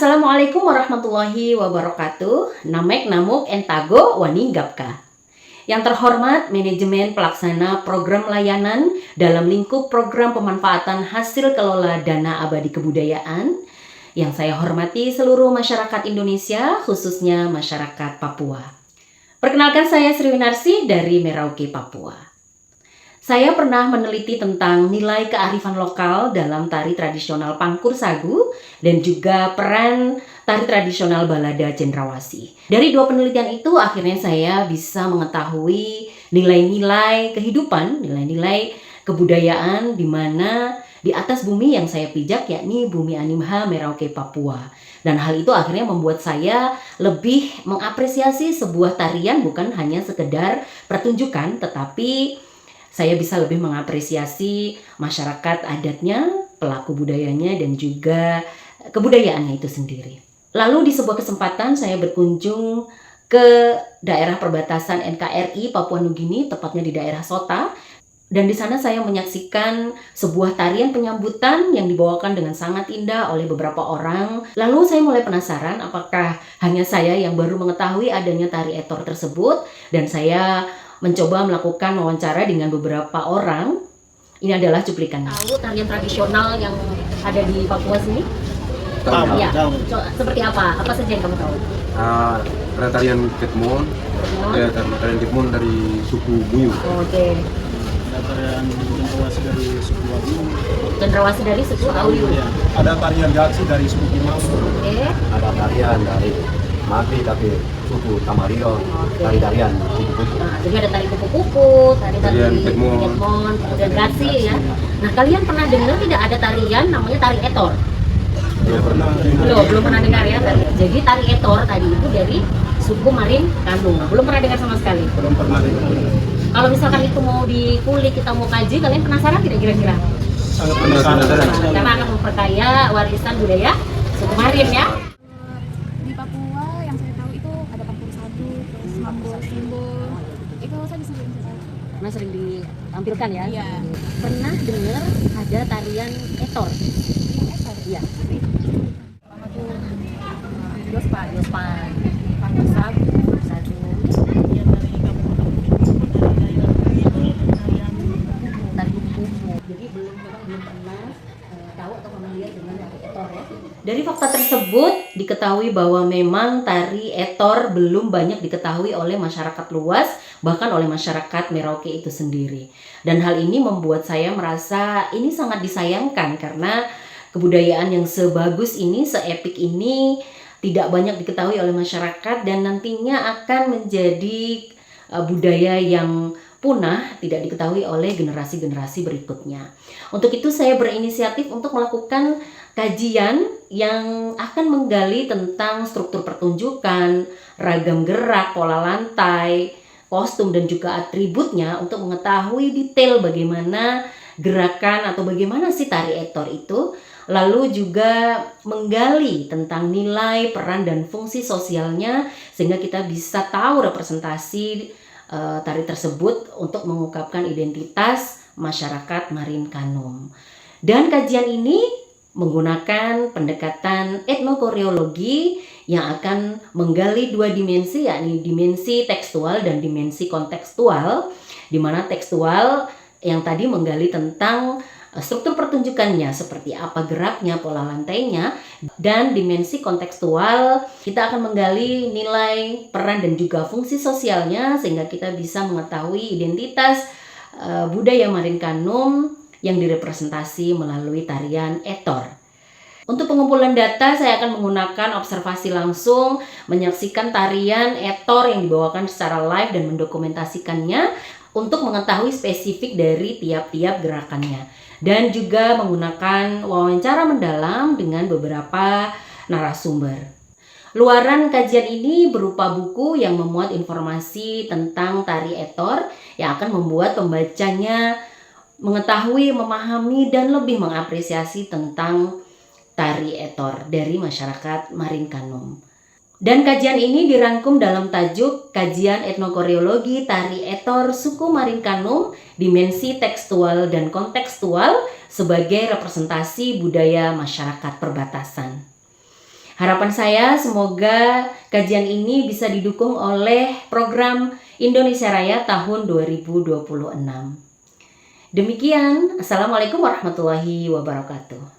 Assalamualaikum warahmatullahi wabarakatuh. Namek namuk entago waninggapka. Yang terhormat manajemen pelaksana program layanan dalam lingkup program pemanfaatan hasil kelola dana abadi kebudayaan. Yang saya hormati seluruh masyarakat Indonesia, khususnya masyarakat Papua. Perkenalkan, saya Sri Winarsi dari Merauke, Papua. Saya pernah meneliti tentang nilai kearifan lokal dalam tari tradisional Pangkur Sagu dan juga peran tari tradisional Balada Cendrawasih. Dari dua penelitian itu akhirnya saya bisa mengetahui nilai-nilai kehidupan, nilai-nilai kebudayaan di mana di atas bumi yang saya pijak, yakni Bumi Animha Merauke, Papua. Dan hal itu akhirnya membuat saya lebih mengapresiasi sebuah tarian bukan hanya sekedar pertunjukan, tetapi saya bisa lebih mengapresiasi masyarakat adatnya, pelaku budayanya, dan juga kebudayaannya itu sendiri. Lalu di sebuah kesempatan saya berkunjung ke daerah perbatasan NKRI Papua Nugini, tepatnya di daerah Sota. Dan di sana saya menyaksikan sebuah tarian penyambutan yang dibawakan dengan sangat indah oleh beberapa orang. Lalu saya mulai penasaran apakah hanya saya yang baru mengetahui adanya tari etor tersebut, dan saya mencoba melakukan wawancara dengan beberapa orang. Ini adalah cuplikannya. Tahu tarian tradisional yang ada di Papua sini? Tahu. Ya. Seperti apa? Apa saja yang kamu tahu? Ada tarian Ketmon. Ya, tarian Ketmon dari suku Buyu. Oke. Ada tarian Cendrawasih dari suku Wagu. Cendrawasih dari suku Auliu. Ya. Ada tarian Gaksi dari suku Kimau. Oke. Ada tarian dari Mati tapi suku Tamario, tari-tarian kupu-kupu. Nah, jadi ada tari kupu-kupu, tari Ketmon, kemudian Gaksi ya. Nah, kalian pernah dengar tidak ada tarian namanya tari etor? Belum pernah dengar ya tari. Jadi tari etor tadi itu dari suku Marin Kanung. Belum pernah dengar sama sekali. Belum pernah dengar. Kalau misalkan itu mau dikulik, kita mau kaji, kalian penasaran tidak kira-kira? Sangat penasaran. Karena akan memperkaya warisan budaya suku Marin ya. Di Papua yang saya tahu itu ada Pangkur Sagu, terus Mambo Simbol. Itu saya bisa bicara. Karena sering ditampilkan ya. Iya. Pernah dengar ada tarian etor? Iya. Pertama tuh Yospan, Pangkur Sagu. Yang dari kampung dari tarian Tari kupu-kupu. Jadi belum pernah tahu atau familiar dengan tari etor ya. Dari fakta tersebut diketahui bahwa memang tari etor belum banyak diketahui oleh masyarakat luas, bahkan oleh masyarakat Merauke itu sendiri. Dan hal ini membuat saya merasa ini sangat disayangkan karena kebudayaan yang sebagus ini, seepik ini tidak banyak diketahui oleh masyarakat dan nantinya akan menjadi budaya yang punah, tidak diketahui oleh generasi-generasi berikutnya. Untuk itu saya berinisiatif untuk melakukan kajian yang akan menggali tentang struktur pertunjukan, ragam gerak, pola lantai, kostum dan juga atributnya untuk mengetahui detail bagaimana gerakan atau bagaimana si tari etor itu. Lalu juga menggali tentang nilai, peran dan fungsi sosialnya sehingga kita bisa tahu representasi tari tersebut untuk mengungkapkan identitas masyarakat Marin Kanum. Dan kajian ini menggunakan pendekatan etnokoreologi yang akan menggali dua dimensi, yakni dimensi tekstual dan dimensi kontekstual, di mana tekstual yang tadi menggali tentang struktur pertunjukannya, seperti apa geraknya, pola lantainya, dan dimensi kontekstual kita akan menggali nilai, peran dan juga fungsi sosialnya sehingga kita bisa mengetahui identitas budaya Marin Kanum yang direpresentasi melalui tarian etor. Untuk pengumpulan data saya akan menggunakan observasi langsung, menyaksikan tarian etor yang dibawakan secara live dan mendokumentasikannya untuk mengetahui spesifik dari tiap-tiap gerakannya. Dan juga menggunakan wawancara mendalam dengan beberapa narasumber. Luaran kajian ini berupa buku yang memuat informasi tentang tari etor yang akan membuat pembacanya mengetahui, memahami, dan lebih mengapresiasi tentang tari etor dari masyarakat Marin Kanum. Dan kajian ini dirangkum dalam tajuk Kajian Etnokoreologi Tari Etor Suku Marin Kanum, Dimensi Tekstual dan Kontekstual sebagai representasi budaya masyarakat perbatasan. Harapan saya semoga kajian ini bisa didukung oleh program Indonesia Raya tahun 2026. Demikian, Assalamualaikum warahmatullahi wabarakatuh.